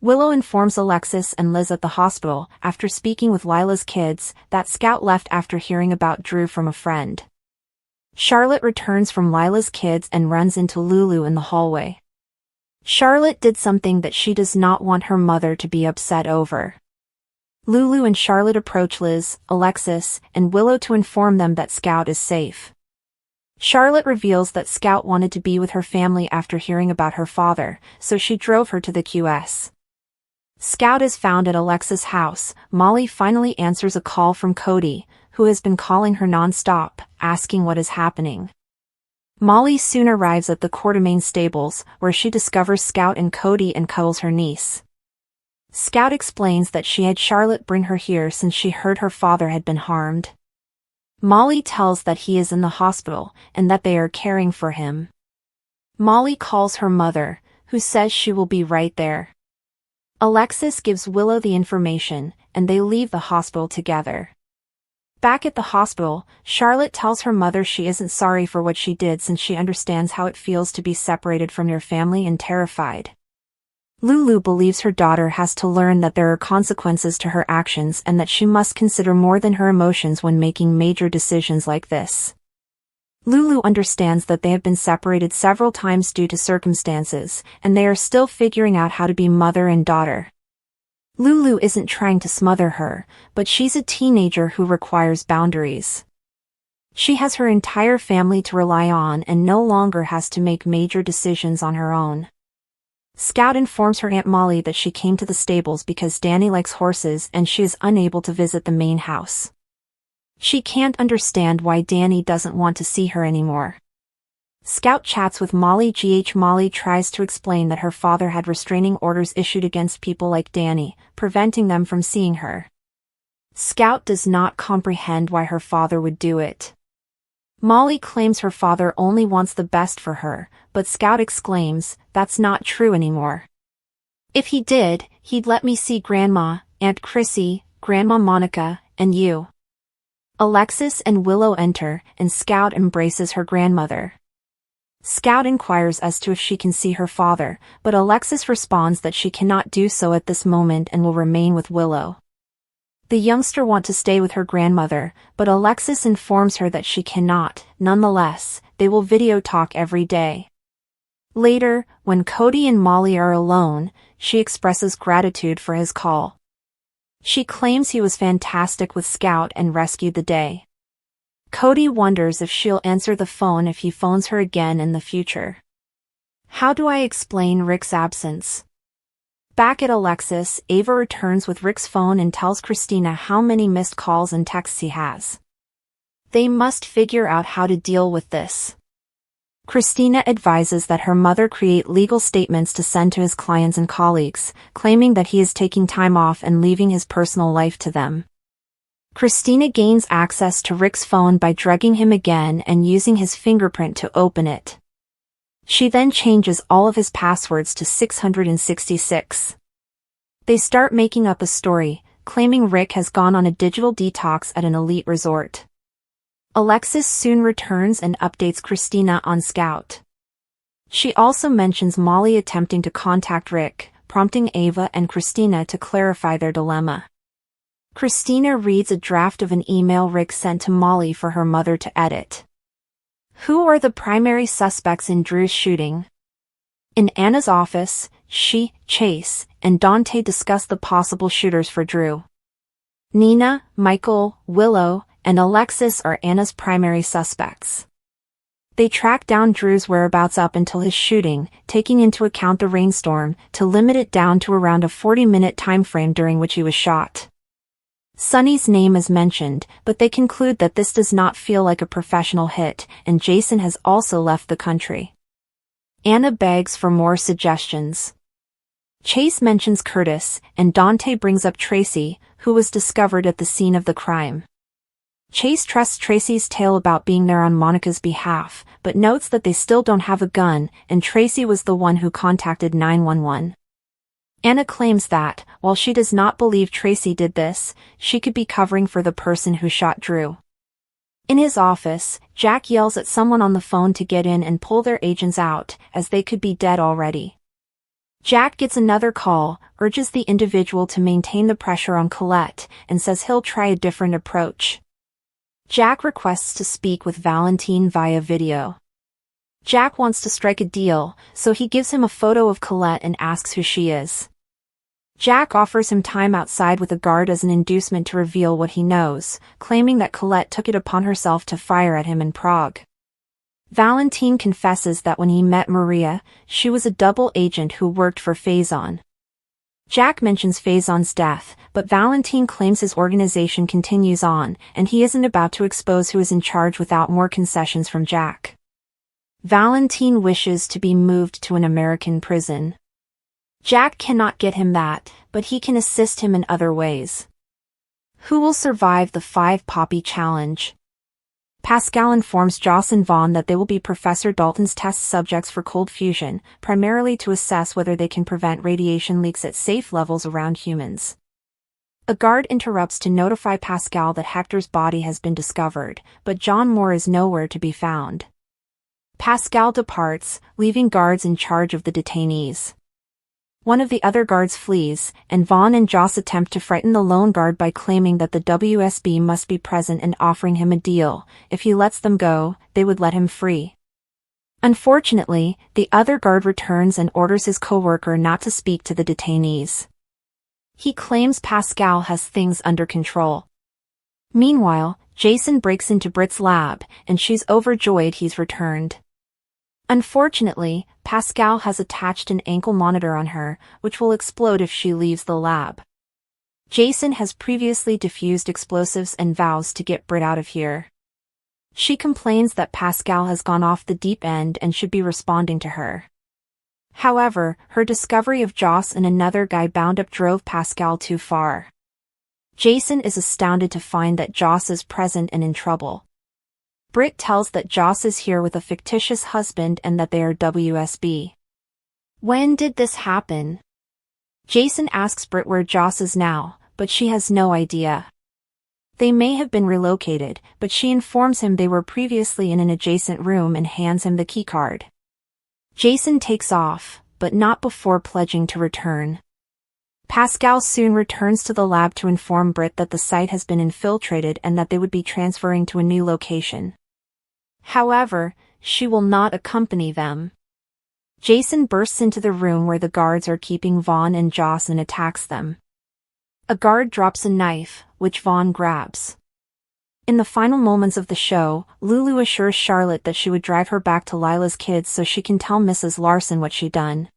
Willow informs Alexis and Liz at the hospital, after speaking with Lila's kids, that Scout left after hearing about Drew from a friend. Charlotte returns from Lila's kids and runs into Lulu in the hallway. Charlotte did something that she does not want her mother to be upset over. Lulu and Charlotte approach Liz, Alexis, and Willow to inform them that Scout is safe. Charlotte reveals that Scout wanted to be with her family after hearing about her father, so she drove her to the QS. Scout is found at Alexis' house. Molly finally answers a call from Cody, who has been calling her non-stop, asking what is happening. Molly soon arrives at the Quartermain stables, where she discovers Scout and Cody and cuddles her niece. Scout explains that she had Charlotte bring her here since she heard her father had been harmed. Molly tells that he is in the hospital, and that they are caring for him. Molly calls her mother, who says she will be right there. Alexis gives Willow the information, and they leave the hospital together. Back at the hospital, Charlotte tells her mother she isn't sorry for what she did since she understands how it feels to be separated from your family and terrified. Lulu believes her daughter has to learn that there are consequences to her actions and that she must consider more than her emotions when making major decisions like this. Lulu understands that they have been separated several times due to circumstances, and they are still figuring out how to be mother and daughter. Lulu isn't trying to smother her, but she's a teenager who requires boundaries. She has her entire family to rely on and no longer has to make major decisions on her own. Scout informs her Aunt Molly that she came to the stables because Danny likes horses and she is unable to visit the main house. She can't understand why Danny doesn't want to see her anymore. Scout chats with Molly. Molly tries to explain that her father had restraining orders issued against people like Danny, preventing them from seeing her. Scout does not comprehend why her father would do it. Molly claims her father only wants the best for her, but Scout exclaims, "That's not true anymore. If he did, he'd let me see Grandma, Aunt Chrissy, Grandma Monica, and you." Alexis and Willow enter, and Scout embraces her grandmother. Scout inquires as to if she can see her father, but Alexis responds that she cannot do so at this moment and will remain with Willow. The youngster wants to stay with her grandmother, but Alexis informs her that she cannot. Nonetheless, they will video talk every day. Later, when Cody and Molly are alone, she expresses gratitude for his call. She claims he was fantastic with Scout and rescued the day. Cody wonders if she'll answer the phone if he phones her again in the future. How do I explain Rick's absence? Back at Alexis, Ava returns with Rick's phone and tells Christina how many missed calls and texts he has. They must figure out how to deal with this. Christina advises that her mother create legal statements to send to his clients and colleagues, claiming that he is taking time off and leaving his personal life to them. Christina gains access to Rick's phone by drugging him again and using his fingerprint to open it. She then changes all of his passwords to 666. They start making up a story, claiming Rick has gone on a digital detox at an elite resort. Alexis soon returns and updates Christina on Scout. She also mentions Molly attempting to contact Rick, prompting Ava and Christina to clarify their dilemma. Christina reads a draft of an email Rick sent to Molly for her mother to edit. Who are the primary suspects in Drew's shooting? In Anna's office, she, Chase, and Dante discuss the possible shooters for Drew. Nina, Michael, Willow, and Alexis are Anna's primary suspects. They track down Drew's whereabouts up until his shooting, taking into account the rainstorm, to limit it down to around a 40-minute time frame during which he was shot. Sonny's name is mentioned, but they conclude that this does not feel like a professional hit, and Jason has also left the country. Anna begs for more suggestions. Chase mentions Curtis, and Dante brings up Tracy, who was discovered at the scene of the crime. Chase trusts Tracy's tale about being there on Monica's behalf, but notes that they still don't have a gun, and Tracy was the one who contacted 911. Anna claims that, while she does not believe Tracy did this, she could be covering for the person who shot Drew. In his office, Jack yells at someone on the phone to get in and pull their agents out, as they could be dead already. Jack gets another call, urges the individual to maintain the pressure on Colette, and says he'll try a different approach. Jack requests to speak with Valentine via video. Jack wants to strike a deal, so he gives him a photo of Colette and asks who she is. Jack offers him time outside with a guard as an inducement to reveal what he knows, claiming that Colette took it upon herself to fire at him in Prague. Valentine confesses that when he met Maria, she was a double agent who worked for Faison. Jack mentions Faison's death, but Valentine claims his organization continues on, and he isn't about to expose who is in charge without more concessions from Jack. Valentine wishes to be moved to an American prison. Jack cannot get him that, but he can assist him in other ways. Who will survive the 5 Poppy Challenge? Pascal informs Joss and Vaughn that they will be Professor Dalton's test subjects for cold fusion, primarily to assess whether they can prevent radiation leaks at safe levels around humans. A guard interrupts to notify Pascal that Hector's body has been discovered, but John Moore is nowhere to be found. Pascal departs, leaving guards in charge of the detainees. One of the other guards flees, and Vaughn and Joss attempt to frighten the lone guard by claiming that the WSB must be present and offering him a deal. If he lets them go, they would let him free. Unfortunately, the other guard returns and orders his co-worker not to speak to the detainees. He claims Pascal has things under control. Meanwhile, Jason breaks into Britt's lab, and she's overjoyed he's returned. Unfortunately, Pascal has attached an ankle monitor on her, which will explode if she leaves the lab. Jason has previously defused explosives and vows to get Britt out of here. She complains that Pascal has gone off the deep end and should be responding to her. However, her discovery of Joss and another guy bound up drove Pascal too far. Jason is astounded to find that Joss is present and in trouble. Britt tells that Joss is here with a fictitious husband and that they are WSB. When did this happen? Jason asks Britt where Joss is now, but she has no idea. They may have been relocated, but she informs him they were previously in an adjacent room and hands him the keycard. Jason takes off, but not before pledging to return. Pascal soon returns to the lab to inform Britt that the site has been infiltrated and that they would be transferring to a new location. However, she will not accompany them. Jason bursts into the room where the guards are keeping Vaughn and Joss and attacks them. A guard drops a knife, which Vaughn grabs. In the final moments of the show, Lulu assures Charlotte that she would drive her back to Lila's kids so she can tell Mrs. Larson what she'd done.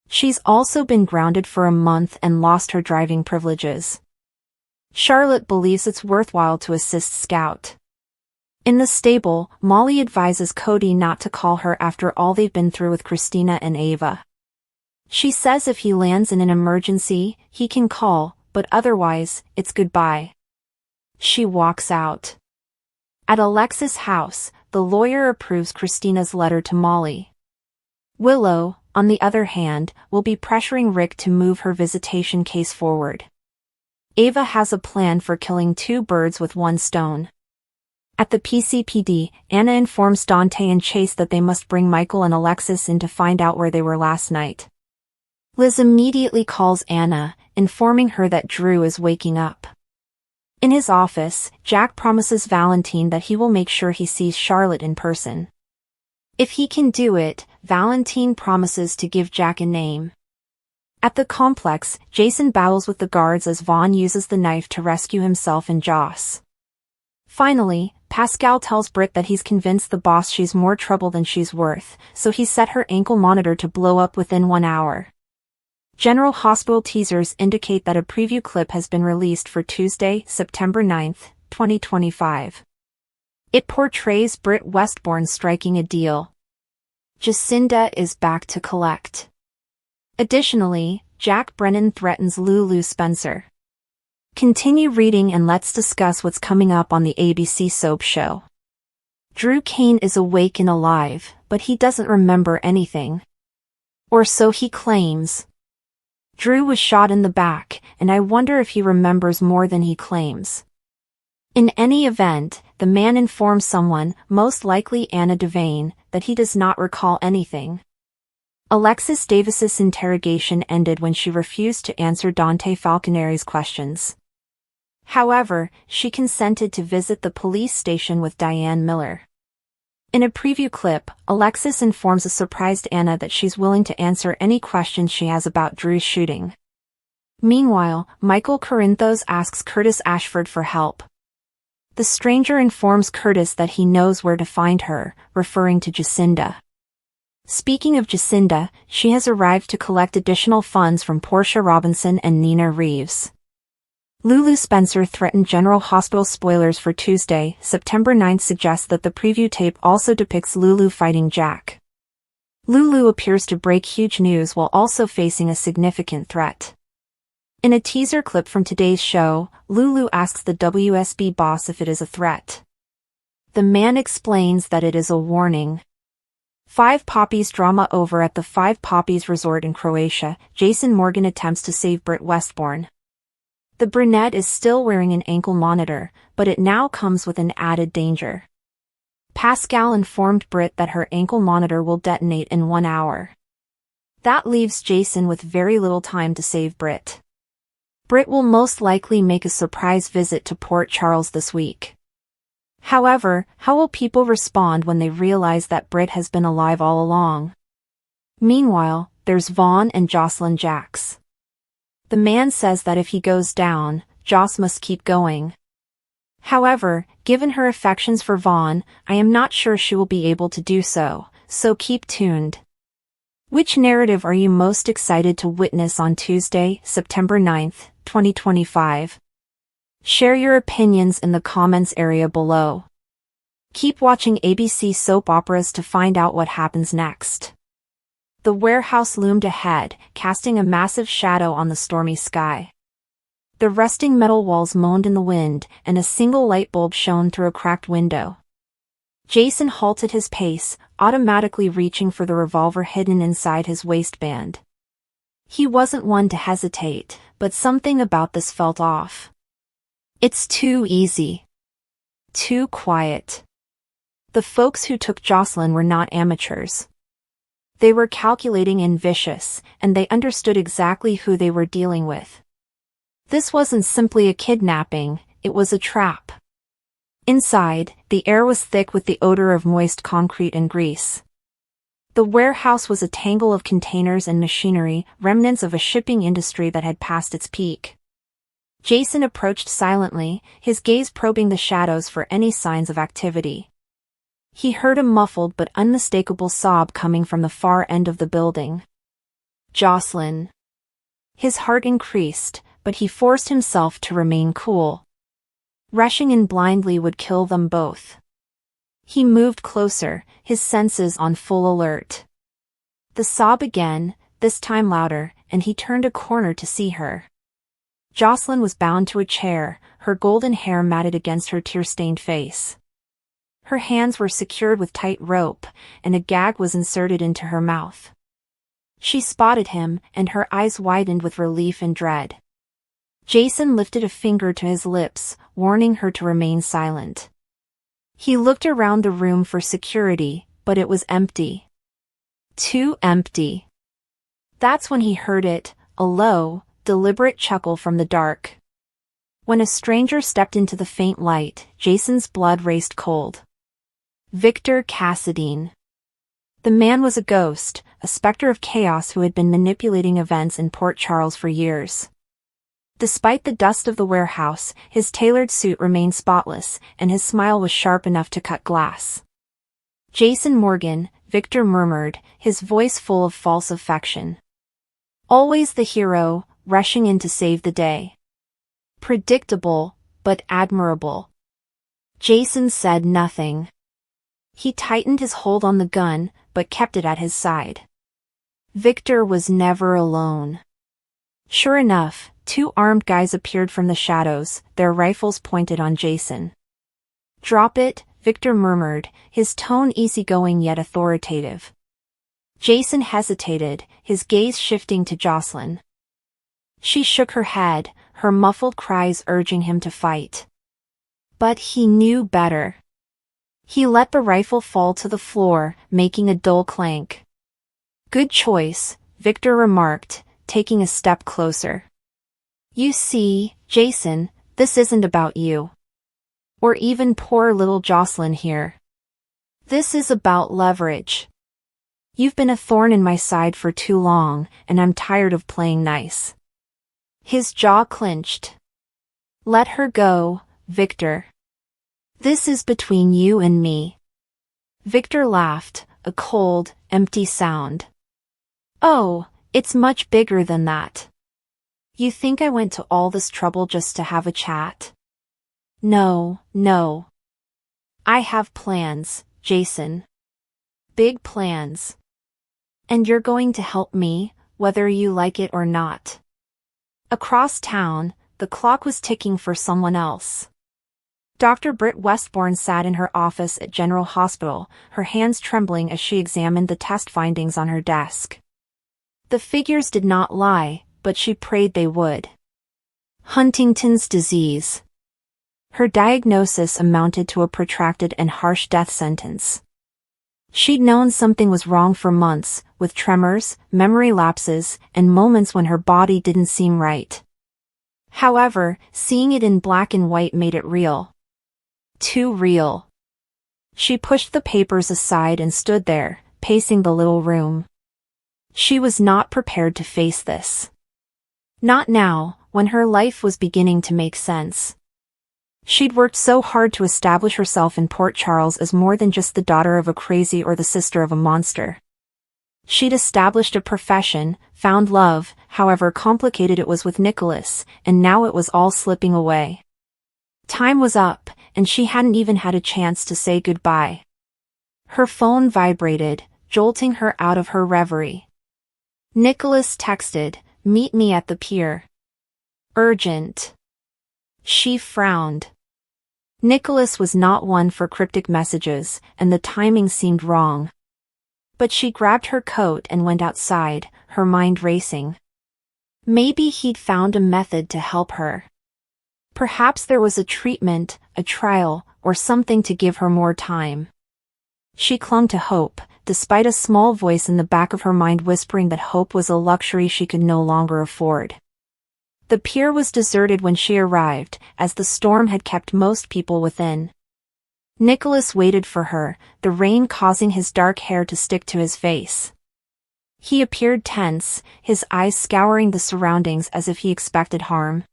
She's also been grounded for a month and lost her driving privileges. Charlotte believes it's worthwhile to assist Scout. In the stable, Molly advises Cody not to call her after all they've been through with Christina and Ava. She says if he lands in an emergency, he can call, but otherwise, it's goodbye. She walks out. At Alexis' house, the lawyer approves Christina's letter to Molly. Willow, on the other hand, will be pressuring Rick to move her visitation case forward. Ava has a plan for killing 2 birds with 1 stone. At the PCPD, Anna informs Dante and Chase that they must bring Michael and Alexis in to find out where they were last night. Liz immediately calls Anna, informing her that Drew is waking up. In his office, Jack promises Valentine that he will make sure he sees Charlotte in person. If he can do it, Valentine promises to give Jack a name. At the complex, Jason battles with the guards as Vaughn uses the knife to rescue himself and Joss. Finally, Pascal tells Britt that he's convinced the boss she's more trouble than she's worth, so he set her ankle monitor to blow up within 1 hour. General Hospital teasers indicate that a preview clip has been released for Tuesday, September 9, 2025. It portrays Britt Westbourne striking a deal. Jacinda is back to collect. Additionally, Jack Brennan threatens Lulu Spencer. Continue reading and let's discuss what's coming up on the ABC soap show. Drew Kane is awake and alive, but he doesn't remember anything. Or so he claims. Drew was shot in the back, and I wonder if he remembers more than he claims. In any event, the man informs someone, most likely Anna Devane, that he does not recall anything. Alexis Davis's interrogation ended when she refused to answer Dante Falconeri's questions. However, she consented to visit the police station with Diane Miller. In a preview clip, Alexis informs a surprised Anna that she's willing to answer any questions she has about Drew's shooting. Meanwhile, Michael Corinthos asks Curtis Ashford for help. The stranger informs Curtis that he knows where to find her, referring to Jacinda. Speaking of Jacinda, she has arrived to collect additional funds from Portia Robinson and Nina Reeves. Lulu Spencer threatened General Hospital spoilers for Tuesday, September 9th suggests that the preview tape also depicts Lulu fighting Jack. Lulu appears to break huge news while also facing a significant threat. In a teaser clip from today's show, Lulu asks the WSB boss if it is a threat. The man explains that it is a warning. Five Poppies drama over at the Five Poppies resort in Croatia. Jason Morgan attempts to save Britt Westbourne. The brunette is still wearing an ankle monitor, but it now comes with an added danger. Pascal informed Britt that her ankle monitor will detonate in 1 hour. That leaves Jason with very little time to save Britt. Britt will most likely make a surprise visit to Port Charles this week. However, how will people respond when they realize that Britt has been alive all along? Meanwhile, there's Vaughn and Jocelyn Jacks. The man says that if he goes down, Joss must keep going. However, given her affections for Vaughn, I am not sure she will be able to do so keep tuned. Which narrative are you most excited to witness on Tuesday, September 9th, 2025? Share your opinions in the comments area below. Keep watching ABC soap operas to find out what happens next. The warehouse loomed ahead, casting a massive shadow on the stormy sky. The rusting metal walls moaned in the wind, and a single light bulb shone through a cracked window. Jason halted his pace, automatically reaching for the revolver hidden inside his waistband. He wasn't one to hesitate, but something about this felt off. It's too easy. Too quiet. The folks who took Jocelyn were not amateurs. They were calculating and vicious, and they understood exactly who they were dealing with. This wasn't simply a kidnapping, it was a trap. Inside, the air was thick with the odor of moist concrete and grease. The warehouse was a tangle of containers and machinery, remnants of a shipping industry that had passed its peak. Jason approached silently, his gaze probing the shadows for any signs of activity. He heard a muffled but unmistakable sob coming from the far end of the building. Jocelyn. His heart increased, but he forced himself to remain cool. Rushing in blindly would kill them both. He moved closer, his senses on full alert. The sob again, this time louder, and he turned a corner to see her. Jocelyn was bound to a chair, her golden hair matted against her tear-stained face. Her hands were secured with tight rope, and a gag was inserted into her mouth. She spotted him, and her eyes widened with relief and dread. Jason lifted a finger to his lips, warning her to remain silent. He looked around the room for security, but it was empty. Too empty. That's when he heard it, a low, deliberate chuckle from the dark. When a stranger stepped into the faint light, Jason's blood raced cold. Victor Cassadine. The man was a ghost, a specter of chaos who had been manipulating events in Port Charles for years. Despite the dust of the warehouse, his tailored suit remained spotless, and his smile was sharp enough to cut glass. Jason Morgan, Victor murmured, his voice full of false affection. Always the hero, rushing in to save the day. Predictable, but admirable. Jason said nothing. He tightened his hold on the gun, but kept it at his side. Victor was never alone. Sure enough, two armed guys appeared from the shadows, their rifles pointed on Jason. "Drop it," Victor murmured, his tone easygoing yet authoritative. Jason hesitated, his gaze shifting to Jocelyn. She shook her head, her muffled cries urging him to fight. But he knew better. He let the rifle fall to the floor, making a dull clank. Good choice, Victor remarked, taking a step closer. You see, Jason, this isn't about you. Or even poor little Jocelyn here. This is about leverage. You've been a thorn in my side for too long, and I'm tired of playing nice. His jaw clenched. Let her go, Victor. This is between you and me. Victor laughed, a cold, empty sound. Oh, it's much bigger than that. You think I went to all this trouble just to have a chat? No, no. I have plans, Jason. Big plans. And you're going to help me, whether you like it or not. Across town, the clock was ticking for someone else. Dr. Britt Westbourne sat in her office at General Hospital, her hands trembling as she examined the test findings on her desk. The figures did not lie, but she prayed they would. Huntington's disease. Her diagnosis amounted to a protracted and harsh death sentence. She'd known something was wrong for months, with tremors, memory lapses, and moments when her body didn't seem right. However, seeing it in black and white made it real. Too real. She pushed the papers aside and stood there, pacing the little room. She was not prepared to face this. Not now, when her life was beginning to make sense. She'd worked so hard to establish herself in Port Charles as more than just the daughter of a crazy or the sister of a monster. She'd established a profession, found love, however complicated it was with Nicholas, and now it was all slipping away. Time was up, and she hadn't even had a chance to say goodbye. Her phone vibrated, jolting her out of her reverie. Nicholas texted, "Meet me at the pier. Urgent." She frowned. Nicholas was not one for cryptic messages, and the timing seemed wrong. But she grabbed her coat and went outside, her mind racing. Maybe he'd found a method to help her. Perhaps there was a treatment, a trial, or something to give her more time. She clung to hope, despite a small voice in the back of her mind whispering that hope was a luxury she could no longer afford. The pier was deserted when she arrived, as the storm had kept most people within. Nicholas waited for her, the rain causing his dark hair to stick to his face. He appeared tense, his eyes scouring the surroundings as if he expected harm.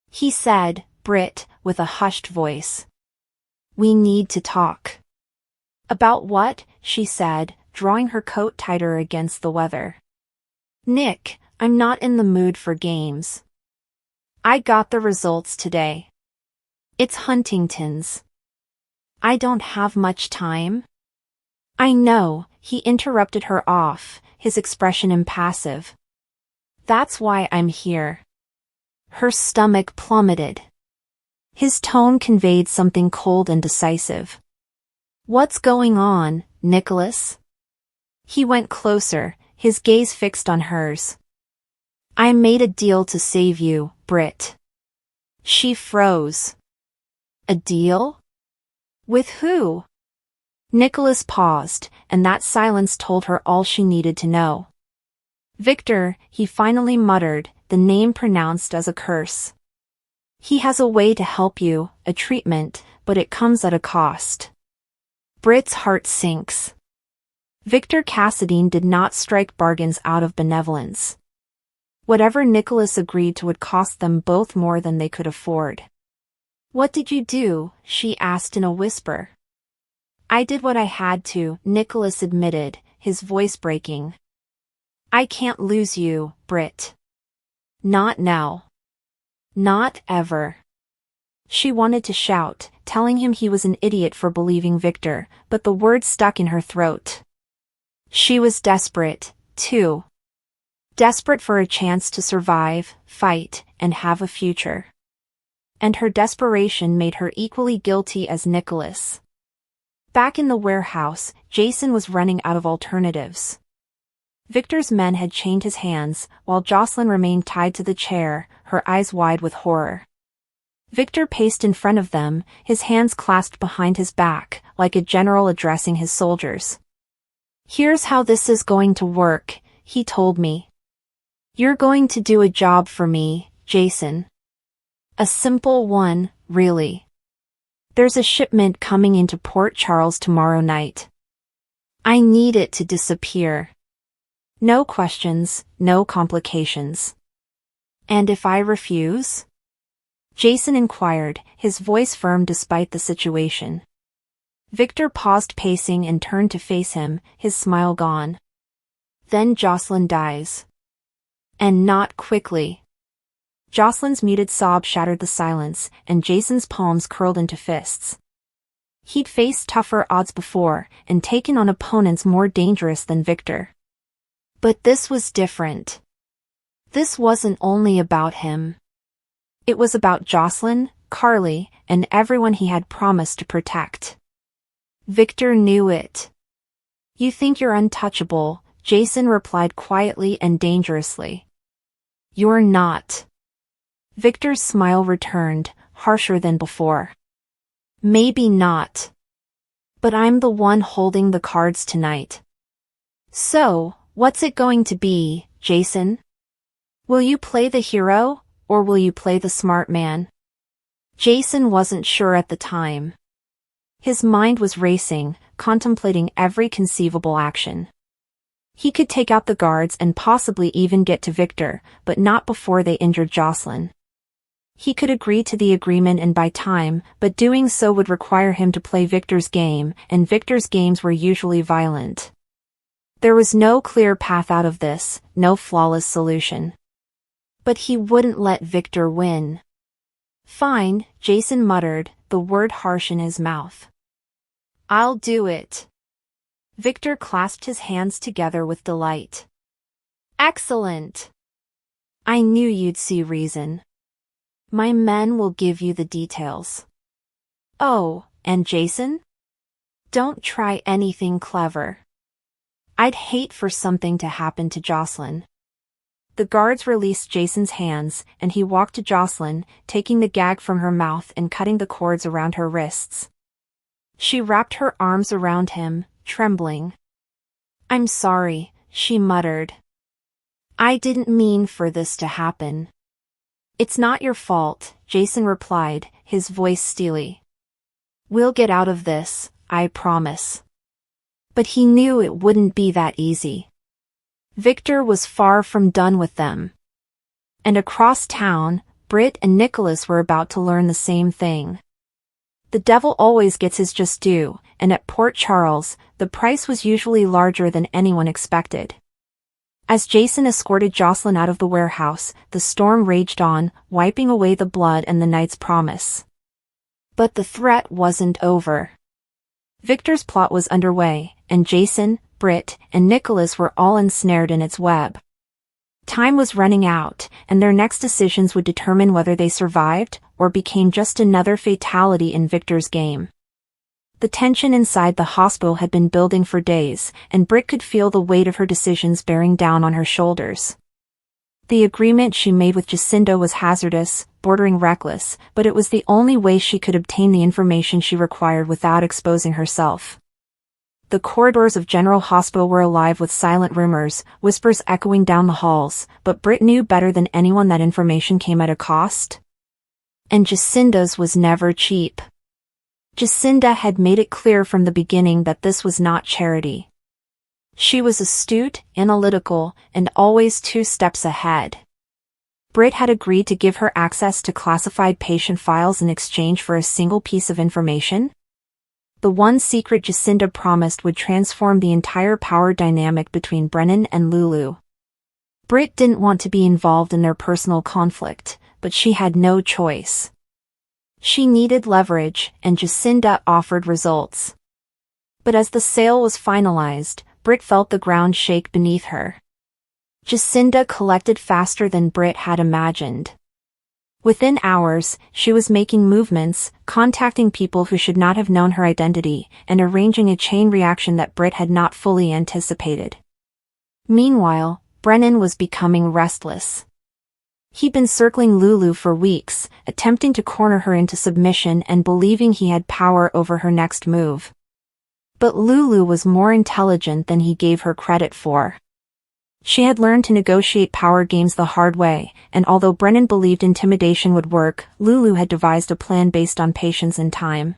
He said, "Britt," with a hushed voice. "We need to talk." "About what?" she said, drawing her coat tighter against the weather. "Nick, I'm not in the mood for games. I got the results today. It's Huntington's. I don't have much time." "I know," he interrupted her off, his expression impassive. "That's why I'm here." Her stomach plummeted. His tone conveyed something cold and decisive. "What's going on, Nicholas?" He went closer, his gaze fixed on hers. "I made a deal to save you, Britt." She froze. "A deal? With who?" Nicholas paused, and that silence told her all she needed to know. "Victor," he finally muttered, the name pronounced as a curse. "He has a way to help you, a treatment, but it comes at a cost." Britt's heart sinks. Victor Cassadine did not strike bargains out of benevolence. Whatever Nicholas agreed to would cost them both more than they could afford. "What did you do?" she asked in a whisper. "I did what I had to," Nicholas admitted, his voice breaking. "I can't lose you, Britt. Not now. Not ever." She wanted to shout, telling him he was an idiot for believing Victor, but the words stuck in her throat. She was desperate, too. Desperate for a chance to survive, fight, and have a future. And her desperation made her equally guilty as Nicholas. Back in the warehouse, Jason was running out of alternatives. Victor's men had chained his hands, while Jocelyn remained tied to the chair, her eyes wide with horror. Victor paced in front of them, his hands clasped behind his back, like a general addressing his soldiers. Here's how this is going to work, he told me. You're going to do a job for me, Jason. A simple one, really. There's a shipment coming into Port Charles tomorrow night. I need it to disappear. No questions, no complications. And if I refuse? Jason inquired, his voice firm despite the situation. Victor paused pacing and turned to face him, his smile gone. Then Jocelyn dies. And not quickly. Jocelyn's muted sob shattered the silence, and Jason's palms curled into fists. He'd faced tougher odds before, and taken on opponents more dangerous than Victor. But this was different. This wasn't only about him. It was about Jocelyn, Carly, and everyone he had promised to protect. Victor knew it. You think you're untouchable, Jason replied quietly and dangerously. You're not. Victor's smile returned, harsher than before. Maybe not. But I'm the one holding the cards tonight. So, what's it going to be, Jason? Will you play the hero, or will you play the smart man? Jason wasn't sure at the time. His mind was racing, contemplating every conceivable action. He could take out the guards and possibly even get to Victor, but not before they injured Jocelyn. He could agree to the agreement and buy time, but doing so would require him to play Victor's game, and Victor's games were usually violent. There was no clear path out of this, no flawless solution. But he wouldn't let Victor win. Fine, Jason muttered, the word harsh in his mouth. I'll do it. Victor clasped his hands together with delight. Excellent. I knew you'd see reason. My men will give you the details. Oh, and Jason? Don't try anything clever. I'd hate for something to happen to Jocelyn. The guards released Jason's hands, and he walked to Jocelyn, taking the gag from her mouth and cutting the cords around her wrists. She wrapped her arms around him, trembling. I'm sorry, she muttered. I didn't mean for this to happen. It's not your fault, Jason replied, his voice steely. We'll get out of this, I promise. But he knew it wouldn't be that easy. Victor was far from done with them. And across town, Britt and Nicholas were about to learn the same thing. The devil always gets his just due, and at Port Charles, the price was usually larger than anyone expected. As Jason escorted Jocelyn out of the warehouse, the storm raged on, wiping away the blood and the night's promise. But the threat wasn't over. Victor's plot was underway, and Jason, Britt, and Nicholas were all ensnared in its web. Time was running out, and their next decisions would determine whether they survived, or became just another fatality in Victor's game. The tension inside the hospital had been building for days, and Britt could feel the weight of her decisions bearing down on her shoulders. The agreement she made with Jacinda was hazardous, bordering reckless, but it was the only way she could obtain the information she required without exposing herself. The corridors of General Hospital were alive with silent rumors, whispers echoing down the halls, but Britt knew better than anyone that information came at a cost. And Jacinda's was never cheap. Jacinda had made it clear from the beginning that this was not charity. She was astute, analytical, and always 2 steps ahead. Britt had agreed to give her access to classified patient files in exchange for a single piece of information. The one secret Jacinda promised would transform the entire power dynamic between Brennan and Lulu. Britt didn't want to be involved in their personal conflict, but she had no choice. She needed leverage, and Jacinda offered results. But as the sale was finalized, Britt felt the ground shake beneath her. Jacinda collected faster than Britt had imagined. Within hours, she was making movements, contacting people who should not have known her identity, and arranging a chain reaction that Britt had not fully anticipated. Meanwhile, Brennan was becoming restless. He'd been circling Lulu for weeks, attempting to corner her into submission and believing he had power over her next move. But Lulu was more intelligent than he gave her credit for. She had learned to negotiate power games the hard way, and although Brennan believed intimidation would work, Lulu had devised a plan based on patience and time.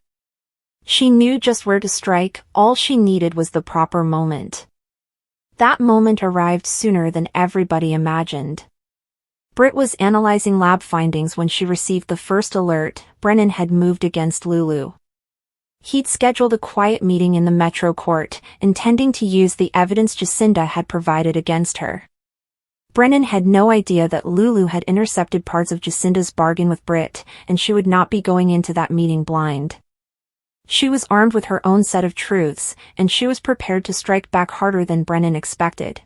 She knew just where to strike, all she needed was the proper moment. That moment arrived sooner than everybody imagined. Britt was analyzing lab findings when she received the first alert. Brennan had moved against Lulu. He'd scheduled a quiet meeting in the Metro Court, intending to use the evidence Jacinda had provided against her. Brennan had no idea that Lulu had intercepted parts of Jacinda's bargain with Britt, and she would not be going into that meeting blind. She was armed with her own set of truths, and she was prepared to strike back harder than Brennan expected.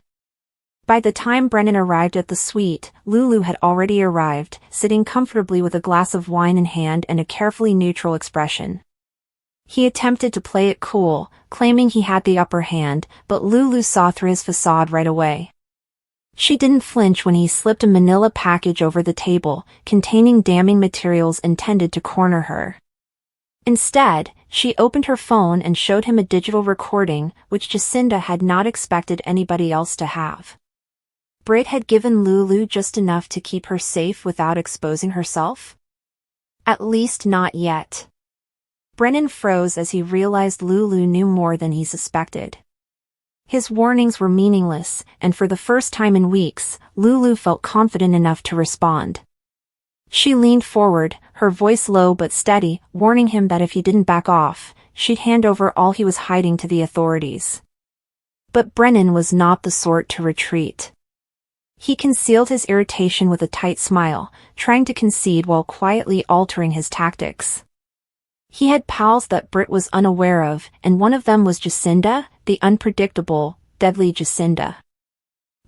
By the time Brennan arrived at the suite, Lulu had already arrived, sitting comfortably with a glass of wine in hand and a carefully neutral expression. He attempted to play it cool, claiming he had the upper hand, but Lulu saw through his facade right away. She didn't flinch when he slipped a manila package over the table, containing damning materials intended to corner her. Instead, she opened her phone and showed him a digital recording, which Jacinda had not expected anybody else to have. Britt had given Lulu just enough to keep her safe without exposing herself? At least not yet. Brennan froze as he realized Lulu knew more than he suspected. His warnings were meaningless, and for the first time in weeks, Lulu felt confident enough to respond. She leaned forward, her voice low but steady, warning him that if he didn't back off, she'd hand over all he was hiding to the authorities. But Brennan was not the sort to retreat. He concealed his irritation with a tight smile, trying to concede while quietly altering his tactics. He had pals that Britt was unaware of, and one of them was Jacinda, the unpredictable, deadly Jacinda.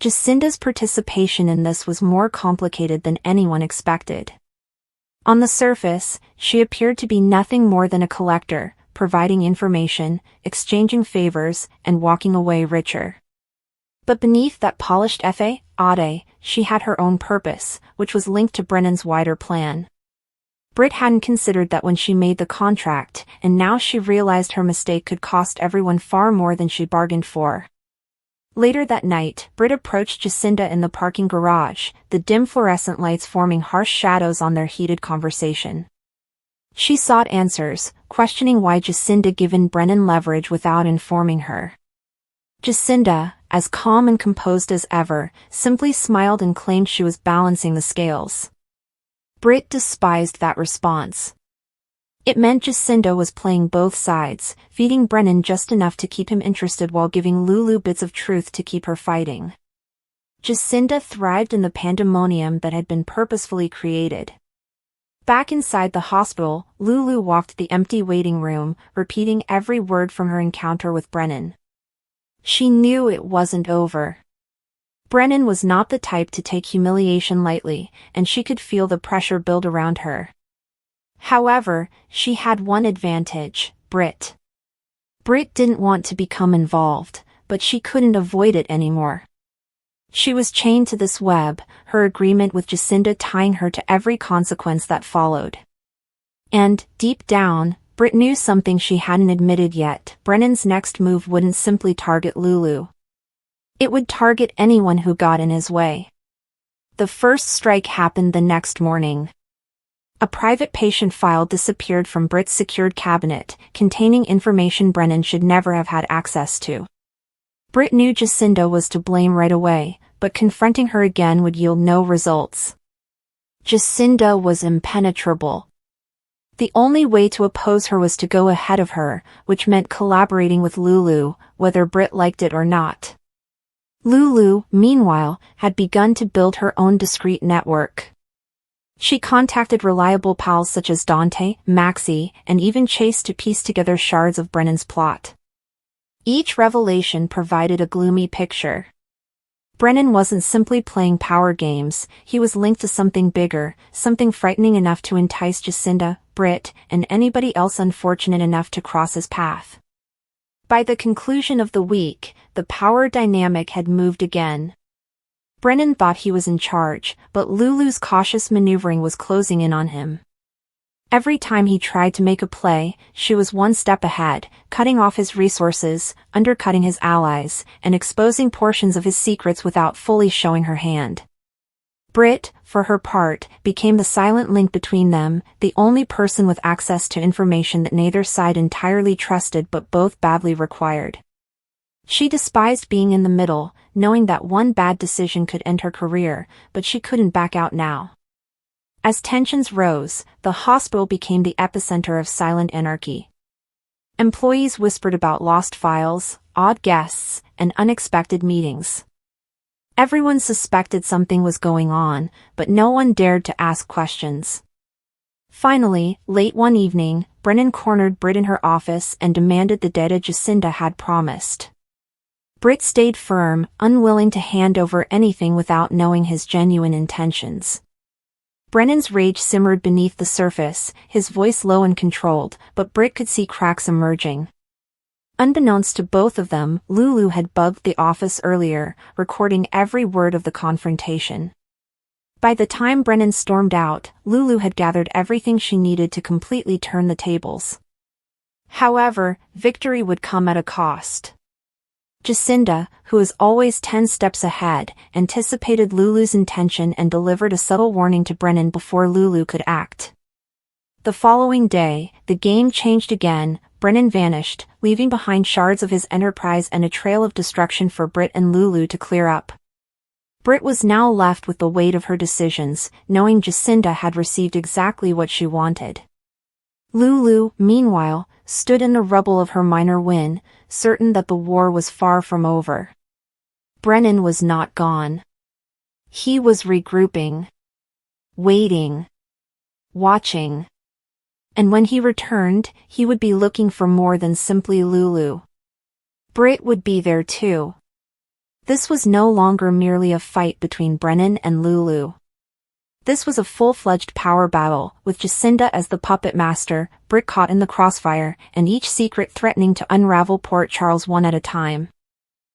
Jacinda's participation in this was more complicated than anyone expected. On the surface, she appeared to be nothing more than a collector, providing information, exchanging favors, and walking away richer. But beneath that polished facade, she had her own purpose, which was linked to Brennan's wider plan. Britt hadn't considered that when she made the contract, and now she realized her mistake could cost everyone far more than she bargained for. Later that night, Britt approached Jacinda in the parking garage, the dim fluorescent lights forming harsh shadows on their heated conversation. She sought answers, questioning why Jacinda given Brennan leverage without informing her. Jacinda, as calm and composed as ever, simply smiled and claimed she was balancing the scales. Britt despised that response. It meant Jacinda was playing both sides, feeding Brennan just enough to keep him interested while giving Lulu bits of truth to keep her fighting. Jacinda thrived in the pandemonium that had been purposefully created. Back inside the hospital, Lulu walked the empty waiting room, repeating every word from her encounter with Brennan. She knew it wasn't over. Brennan was not the type to take humiliation lightly, and she could feel the pressure build around her. However, she had one advantage: Britt. Britt didn't want to become involved, but she couldn't avoid it anymore. She was chained to this web, her agreement with Jacinda tying her to every consequence that followed. And, deep down, Britt knew something she hadn't admitted yet: Brennan's next move wouldn't simply target Lulu. It would target anyone who got in his way. The first strike happened the next morning. A private patient file disappeared from Britt's secured cabinet, containing information Brennan should never have had access to. Britt knew Jacinda was to blame right away, but confronting her again would yield no results. Jacinda was impenetrable. The only way to oppose her was to go ahead of her, which meant collaborating with Lulu, whether Britt liked it or not. Lulu, meanwhile, had begun to build her own discreet network. She contacted reliable pals such as Dante, Maxie, and even Chase to piece together shards of Brennan's plot. Each revelation provided a gloomy picture. Brennan wasn't simply playing power games, he was linked to something bigger, something frightening enough to entice Jacinda, Britt, and anybody else unfortunate enough to cross his path. By the conclusion of the week, the power dynamic had moved again. Brennan thought he was in charge, but Lulu's cautious maneuvering was closing in on him. Every time he tried to make a play, she was one step ahead, cutting off his resources, undercutting his allies, and exposing portions of his secrets without fully showing her hand. Britt, for her part, became the silent link between them, the only person with access to information that neither side entirely trusted but both badly required. She despised being in the middle, knowing that one bad decision could end her career, but she couldn't back out now. As tensions rose, the hospital became the epicenter of silent anarchy. Employees whispered about lost files, odd guests, and unexpected meetings. Everyone suspected something was going on, but no one dared to ask questions. Finally, late one evening, Brennan cornered Britt in her office and demanded the data Jacinda had promised. Britt stayed firm, unwilling to hand over anything without knowing his genuine intentions. Brennan's rage simmered beneath the surface, his voice low and controlled, but Britt could see cracks emerging. Unbeknownst to both of them, Lulu had bugged the office earlier, recording every word of the confrontation. By the time Brennan stormed out, Lulu had gathered everything she needed to completely turn the tables. However, victory would come at a cost. Jacinda, who was always 10 steps ahead, anticipated Lulu's intention and delivered a subtle warning to Brennan before Lulu could act. The following day, the game changed again. Brennan vanished, leaving behind shards of his enterprise and a trail of destruction for Britt and Lulu to clear up. Britt was now left with the weight of her decisions, knowing Jacinda had received exactly what she wanted. Lulu, meanwhile, stood in the rubble of her minor win, certain that the war was far from over. Brennan was not gone. He was regrouping. Waiting. Watching. And when he returned, he would be looking for more than simply Lulu. Britt would be there too. This was no longer merely a fight between Brennan and Lulu. This was a full-fledged power battle, with Jacinda as the puppet master, Britt caught in the crossfire, and each secret threatening to unravel Port Charles one at a time.